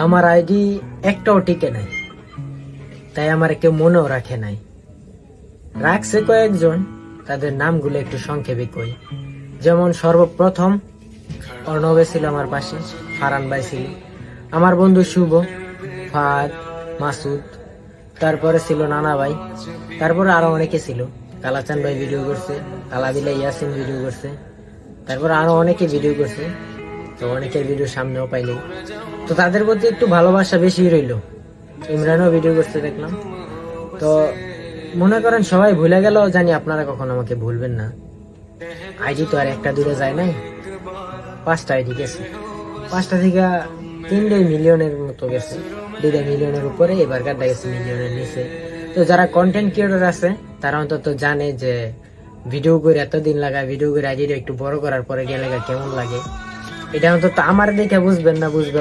আমার আইডি একটাও টিকে নাই, তাই আমার কেউ মনেও রাখে নাই। রাখছে কয়েকজন, তাদের নামগুলো একটু সংক্ষেপে কই। যেমন সর্বপ্রথম অর্ণবে ছিল আমার পাশে, ফারান ভাই ছিল, আমার বন্ধু শুভ, ফাদ, মাসুদ, তারপরে ছিল নানা ভাই, তারপরে আরো অনেকে ছিল। কালাচান ভাই ভিডিও করছে, কালাবিলা ইয়াসিন ভিডিও করছে, তারপরে আরো অনেকে ভিডিও করছে। তো অনেকের ভিডিও সামনেও পাইনি, তো তাদের প্রতি একটু ভালোবাসা বেশি রইল। ইমরানও ভিডিও করতে দেখলাম। তো মনে করেন সবাই ভুলে গেল, জানি আপনারা কখনো আমাকে ভুলবেন না। আইডি তো আর একটা দূরে যায় নাই, 5টা আইডি গেছে, 5টা থেকে 3 মিলিয়নের মতো গেছে, 2 মিলিয়নের উপরে, এবার কাটা গেছে মিলিয়নের নিচে। তো যারা কন্টেন্ট ক্রিয়েটর আছে তারা অন্তত জানে যে ভিডিও করে এতদিন লাগায়, ভিডিও করে আইডিটা একটু বড় করার পরে গেলে কেমন লাগে। এটা অন্তত আমার দেখে বুঝবেন না, বুঝবেন